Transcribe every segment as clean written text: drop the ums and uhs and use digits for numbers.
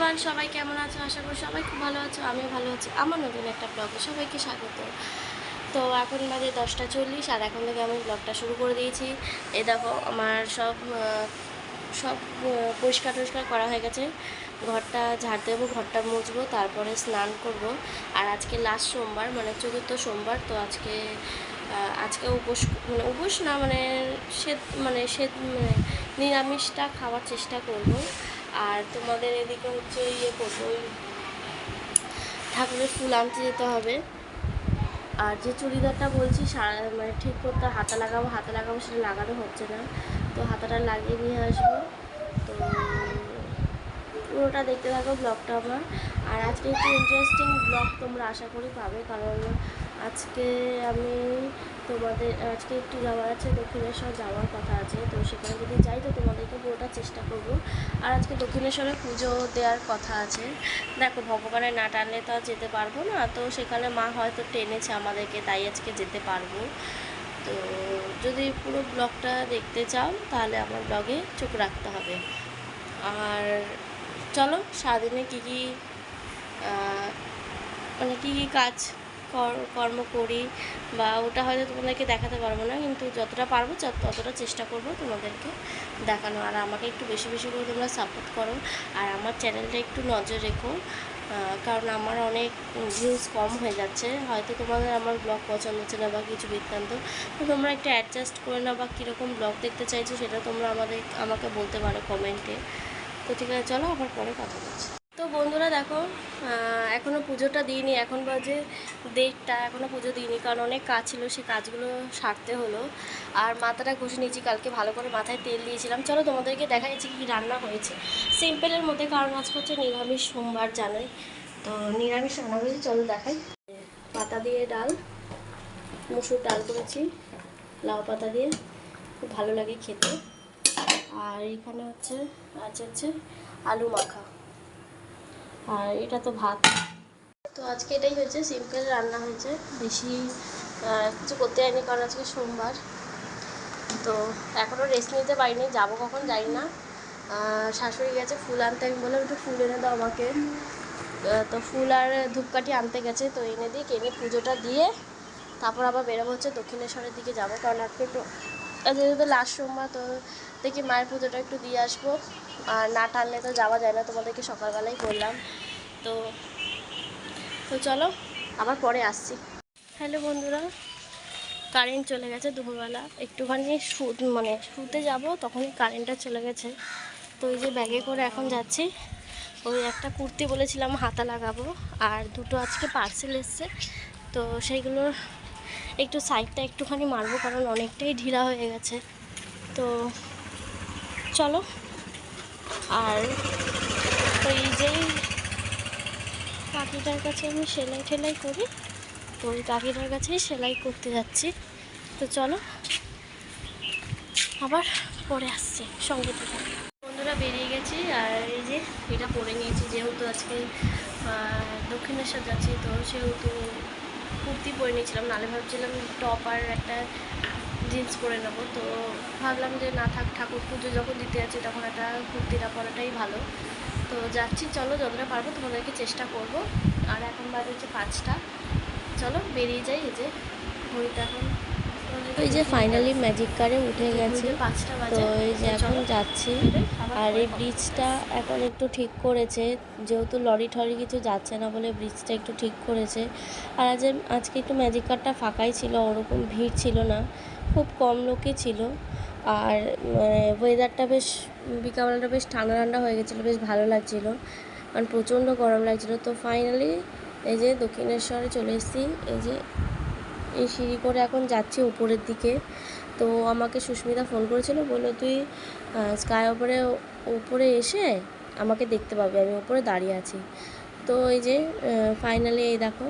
Everyone, সবাই কেমন আছো? আশা করি সবাই খুব ভালো আছো, আমিও ভালো আছি। আমার নতুন একটা ব্লগে সবাইকে স্বাগত। তো এখন বাজে 10টা 40 আর এখন থেকে আমি ব্লগটা শুরু করে দিয়েছি। এই দেখো আমার সব পরিষ্কার টরিষ্কার করা হয়ে গেছে। ঘরটা ঝাড় দেবো, ঘরটা মুছবো, তারপরে স্নান করব। আর আজকে লাস্ট সোমবার, মানে চতুর্থ সোমবার। তো আজকে উপোস না, নিরামিষটা খাওয়ার চেষ্টা করব। আর তোমাদের এদিকে হচ্ছে ইয়ে করবো, ঠাকুরের ফুল আনতে যেতে হবে। আর যে চুড়িদারটা বলছি ঠিক করতে হাতা লাগাবো সেটা লাগানো হচ্ছে না, তো হাতাটা লাগিয়ে নিয়ে আসবো। তো পুরোটা দেখতে থাকো ব্লগটা আমার। আর আজকে একটু ইন্টারেস্টিং ব্লগ তোমরা আশা করি পাবে, কারণ আজকে একটু যাওয়ার আছে, দক্ষিণেশ্বর যাওয়ার কথা আছে। তো সেখানে যদি যাই তো তোমাদেরকে পুরোটা চেষ্টা করব। আর আজকে দক্ষিণেশ্বরে পুজো দেওয়ার কথা আছে। দেখো, ভগবানের না টানলে তো আর যেতে পারবো না, তো সেখানে মা হয়তো টেনেছে আমাদেরকে, তাই আজকে যেতে পারবো। তো যদি পুরো ব্লগটা দেখতে চাও তাহলে আমার ব্লগে চোখ রাখতে হবে। আর চলো, সারাদিনে কী কী কাজ কর্ম করি, বা ওটা হয়তো তোমাদেরকে দেখাতে পারবো না, কিন্তু যতটা পারবো ততটা চেষ্টা করব তোমাদেরকে দেখানো। আর আমাকে একটু বেশি বেশি করে তোমরা সাপোর্ট করো, আর আমার চ্যানেলটা একটু নজর রেখো, কারণ আমার অনেক ভিউজ কম হয়ে যাচ্ছে। হয়তো তোমাদের আমার ব্লগ পছন্দ হচ্ছে না বা কিছু বৃত্তান্ত, তো তোমরা একটু অ্যাডজাস্ট করে নাও, বা কীরকম ব্লগ দেখতে চাইছো সেটা তোমরা আমাকে বলতে পারো কমেন্টে। তো ঠিক আছে, চলো আবার পরে কথা বলছি। তো বন্ধুরা দেখো, এখনও পুজোটা দিইনি, এখন বাজে 1:30, এখনও পুজো দিইনি, কারণ অনেক কাজ ছিল, সেই কাজগুলো সারতে হলো। আর মাথাটা ঘষে নিয়েছি, কালকে ভালো করে মাথায় তেল দিয়েছিলাম। চলো তোমাদেরকে দেখা যাচ্ছে কী রান্না হয়েছে সিম্পলের মধ্যে, কারণ আজকে হচ্ছে নিরামিষ সোমবার জানোই। তো নিরামিষ রান্না করেছি, চলো দেখাই। পাতা দিয়ে ডাল, মুসুর ডাল করেছি লাউ পাতা দিয়ে, খুব ভালো লাগে খেতে। আর এখানে হচ্ছে আলু মাখা, আর এটা তো ভাত। তো আজকে এটাই হয়েছে, সিম্পল রান্না হয়েছে, বেশি কিছু করতে যায়নি, কারণ আজকে সোমবার। তো এখনও রেস্ট নিতে পারিনি, যাবো কখন জানি না। শাশুড়ি গেছে ফুল আনতে, আমি বললাম একটু ফুল এনে দাও আমাকে। তো ফুল আর ধূপকাঠি আনতে গেছে, তো এনে দিই, এনে পুজোটা দিয়ে তারপর আবার বেরোবো হচ্ছে দক্ষিণেশ্বরের দিকে যাবো, কারণ আজকে যেহেতু লাস্ট সোমবার, তো দেখি মায়ের পুজোটা একটু দিয়ে আসবো। আর না টানলে তো যাওয়া যায় না, তোমাদেরকে সকালবেলাই বললাম। তো চলো আবার পরে আসছি। হ্যালো বন্ধুরা, কারেন্ট চলে গেছে দুপুরবেলা, একটুখানি শুতে যাব, তখনই কারেন্টটা চলে গেছে। তো এই যে ব্যাগে করে এখন যাচ্ছি। ওই একটা কুর্তি বলেছিলাম হাতা লাগাবো, আর দুটো আজকে পার্সেল এসছে, তো সেইগুলোর একটু সাইডটা একটুখানি মারবো, কারণ অনেকটাই ঢিলা হয়ে গেছে। তো চলো। আর ওই যেই কাকিটার কাছে আমি সেলাই টেলাই করি, তো ওই কাকিটার কাছেই সেলাই করতে যাচ্ছি। তো চলো আবার পরে আসছি, সঙ্গে থেকে। বন্ধুরা বেরিয়ে গেছি, আর এই যে এটা পরে নিয়েছি, যেহেতু আজকে দক্ষিণেশ্বর যাচ্ছি, তো সেহেতু কুর্তি পরে নিয়েছিলাম, নাহলে ভাবছিলাম টপ আর একটা জিন্স পরে নেবো। তো ভাবলাম যে না থাক, ঠাকুর পুজো যখন দিতে যাচ্ছি তখন একটা কুর্তিটা পরাটাই ভালো। তো যাচ্ছি, চলো যতটা পারবো তোমাদেরকে চেষ্টা করব। আর এখন বাজে হচ্ছে 5টা, চলো বেরিয়ে যাই। এই যে ঘড়িটা এখন, ওই যে ফাইনালি ম্যাজিক কারে উঠে গেছি, তো এই যে এখন যাচ্ছি। আর এই ব্রিজটা এখন একটু ঠিক করেছে, যেহেতু লরি ঠরি কিছু যাচ্ছে না বলে ব্রিজটা একটু ঠিক করেছে। আর আজকে একটু ম্যাজিক কারটা ফাঁকাই ছিল, ওরকম ভিড় ছিল না, খুব কম লোকই ছিল। আর ওয়েদারটা বেশ, বিকালটা বেশ ঠান্ডা ঠান্ডা হয়ে গেছিলো, বেশ ভালো লাগছিলো, কারণ প্রচণ্ড গরম লাগছিলো। তো ফাইনালি এই যে দক্ষিণেশ্বরে চলে এসেছি, এই সিঁড়ি করে এখন যাচ্ছি উপরের দিকে। তো আমাকে সুস্মিতা ফোন করেছিল, বললো তুই স্কাই উপরে এসে আমাকে দেখতে পাবে, আমি উপরে দাঁড়িয়ে আছি। তো এই যে ফাইনালি এই দেখো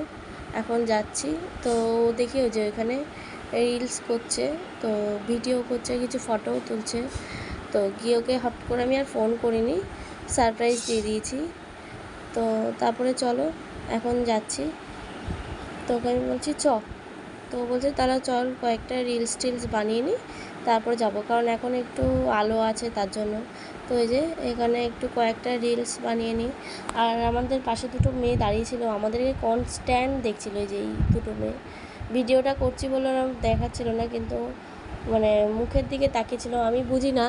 এখন যাচ্ছি। তো দেখি ওই যে ওইখানে রিলস করছে, তো ভিডিও করছে, কিছু ফটোও তুলছে। তো গিয়ে ওকে হট করে আমি আর ফোন করিনি, সারপ্রাইজ দিয়ে দিয়েছি। তো তারপরে চলো এখন যাচ্ছি। তো ওকে আমি বলছি তো বলছে তারা চল কয়েকটা রিলস টিলস বানিয়ে নিই, তারপর যাব, কারণ এখন একটু আলো আছে তার জন্য। তো এই যে এখানে একটু কয়েকটা রিলস বানিয়ে নিই। আর আমাদের পাশে দুটো মেয়ে দাঁড়িয়েছিল, আমাদেরকে কনস্ট্যান্ট দেখছিল। এই যে এই দুটো মেয়ে ভিডিওটা করছি বলে ওরা দেখাচ্ছিল না, কিন্তু মানে মুখের দিকে তাকিয়েছিল। আমি বুঝি না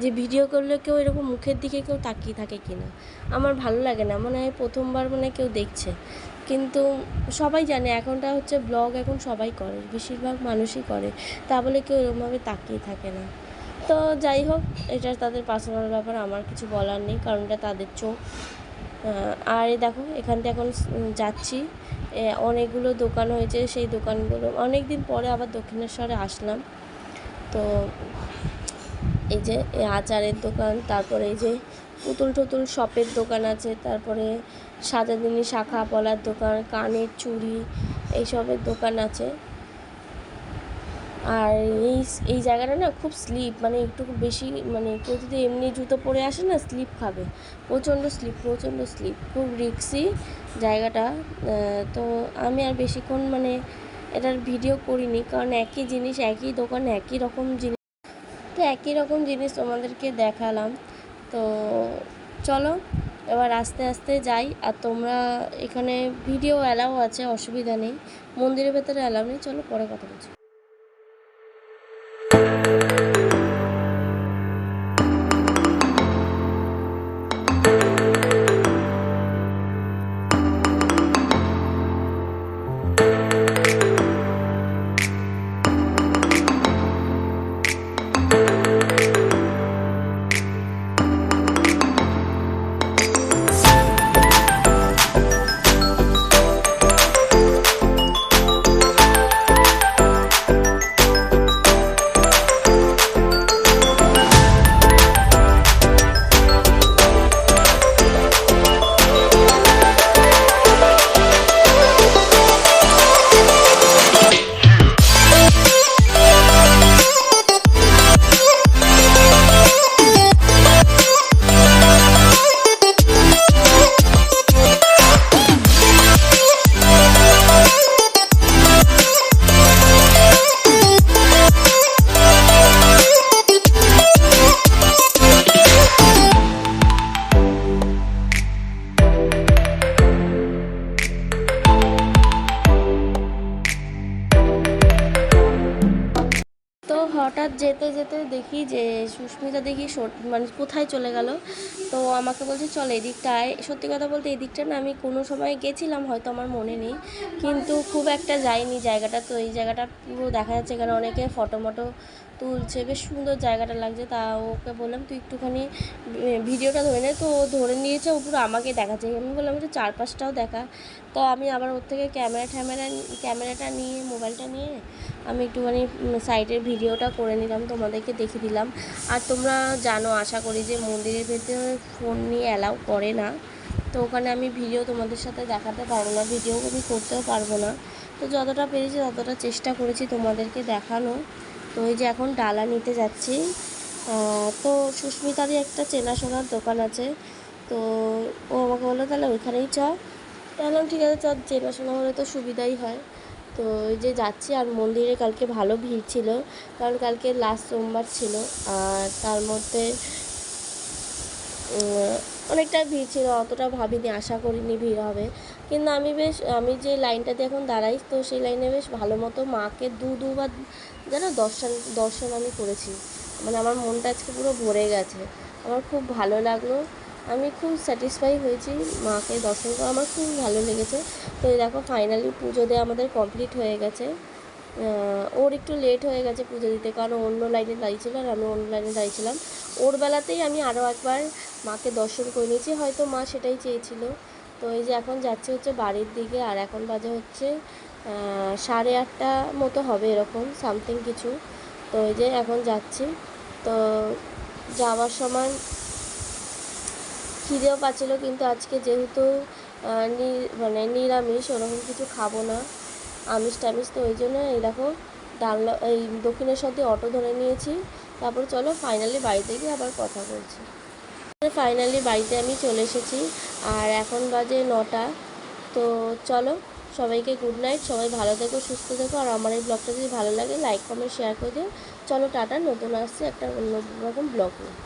যে ভিডিও করলে কেউ এরকম মুখের দিকে কেউ তাকিয়ে থাকে কি না, আমার ভালো লাগে না। মনে হয় প্রথমবার মানে কেউ দেখছে, কিন্তু সবাই জানে এখনটা হচ্ছে ব্লগ, এখন সবাই করে, বেশিরভাগ মানুষই করে, তা বলে কেউ এরকমভাবে তাকিয়ে থাকে না। তো যাই হোক, এটা তাদের পার্সোনাল ব্যাপার, আমার কিছু বলার নেই, কারণ এটা তাদের চোখ। আর এই দেখো এখান থেকে এখন যাচ্ছি, অনেকগুলো দোকান হয়েছে, সেই দোকানগুলো অনেক দিন পরে আবার দক্ষিণেশ্বরে আসলাম। তো এই যে এই আচারের দোকান, তারপরে এই যে পুতুল টুতুল শপের দোকান আছে, তারপরে সাজাদিনী শাখা পলার দোকান, কানের চুড়ি এইসবের দোকান আছে। আর এই এই জায়গাটা না খুব স্লিপ, মানে একটু বেশি, মানে কেউ যদি এমনি জুতো পরে আসে না স্লিপ খাবে, প্রচণ্ড স্লিপ, প্রচণ্ড স্লিপ, খুব রিক্সি জায়গাটা। তো আমি আর বেশিক্ষণ মানে এটার ভিডিও করিনি, কারণ একই জিনিস, একই দোকান, একই রকম জিনিস, তো একই রকম জিনিস তোমাদেরকে দেখালাম। তো চলো এবার আস্তে আস্তে যাই। আর তোমরা এখানে ভিডিও অ্যালাউ আছে, অসুবিধা নেই, মন্দিরের ভেতরে অ্যালাউ নেই। চলো পরে কথা বলছি। তো হঠাৎ যেতে যেতে দেখি যে সুস্মিতা দেখি মানে কোথায় চলে গেল। তো আমাকে বলছে চল এদিকটায়। সত্যি কথা বলতে এদিকটা না আমি কোনো সময় গেছিলাম, হয়তো আমার মনে নেই, কিন্তু খুব একটা যাইনি জায়গাটা। তো এই জায়গাটা পুরো দেখা যাচ্ছে, এখানে অনেকে ফটো মটো তুলছে, বেশ সুন্দর জায়গাটা লাগছে। তা ওকে বললাম তুই একটুখানি ভিডিওটা ধরে নে। তো ও ধরে নিয়েছে, ও পুরো আমাকে দেখাচ্ছে। আমি বললাম যে চারপাশটাও দেখা। তো আমি আবার ওর থেকে ক্যামেরাটা নিয়ে, মোবাইলটা নিয়ে আমি একটুখানি সাইডের ভিডিওটা করে নিলাম, তোমাদেরকে দেখিয়ে দিলাম। আর তোমরা জানো আশা করি যে মন্দিরের ভেতরে ফোন নিয়ে অ্যালাউ করে না, তো ওখানে আমি ভিডিও তোমাদের সাথে দেখাতে পারবো না, ভিডিও আমি করতেও পারবো না। তো যতটা পেরেছি ততটা চেষ্টা করেছি তোমাদেরকে দেখানো। তো এই যে এখন ডালা নিতে যাচ্ছি। তো সুস্মিতারই একটা চেনাশোনার দোকান আছে, তো ও আমাকে বললো তাহলে ওইখানেই চ। বললাম ঠিক আছে, চেনাশোনা হলে তো সুবিধাই হয়। তো এই যে যাচ্ছি। আর মন্দিরে কালকে ভালো ভিড় ছিল, কারণ কালকে লাস্ট সোমবার ছিল, আর তার মধ্যে অনেকটা ভিড় ছিল। অতটা ভাবিনি, আশা করিনি ভিড় হবে, কিন্তু আমি যে লাইনটাতে এখন দাঁড়াই, তো সেই লাইনে বেশ ভালো মতো মাকে দুবার যেন দর্শন আমি করেছি। মানে আমার মনটা আজকে পুরো ভরে গেছে, আমার খুব ভালো লাগলো, আমি খুব স্যাটিসফাই হয়েছি। মাকে দর্শন করা আমার খুব ভালো লেগেছে। তো এই দেখো ফাইনালি পুজো দেওয়া আমাদের কমপ্লিট হয়ে গেছে। ওর একটু লেট হয়ে গেছে পুজো দিতে, কারণ অন্য লাইনে দাঁড়িয়েছিল আর আমি অন্য লাইনে দাঁড়িয়েছিলাম। ওর বেলাতেই আমি আরও একবার মাকে দর্শন করে নিয়েছি, হয়তো মা সেটাই চেয়েছিল। তো এই যে এখন যাচ্ছে হচ্ছে বাড়ির দিকে, আর এখন বাজে হচ্ছে 8:30 মতো হবে, এরকম সামথিং কিছু। তো এই যে এখন যাচ্ছি। তো যাওয়ার সময় খিদেও পাচ্ছিল, কিন্তু আজকে যেহেতু মানে নিরামিষ, ওরকম কিছু খাবো না, আমিষ টামিষ। তো ওই জন্য এই দেখো এই দক্ষিণেশ্বর দিয়ে অটো ধরে নিয়েছি। তারপরে চলো ফাইনালি বাড়িতে গিয়ে আবার কথা বলছি। ফাইনালি বাড়িতে আমি চলে এসেছি, আর এখন বাজে 9টা। তো চলো সবাইকে গুড নাইট, সবাই ভালো থেকো, সুস্থ থেকো। আর আমার এই ব্লগটা যদি ভালো লাগে লাইক কমেন্ট শেয়ার করে দিও। চলো টাটা, নতুন আসছে একটা অন্য রকম ব্লগ নিয়ে।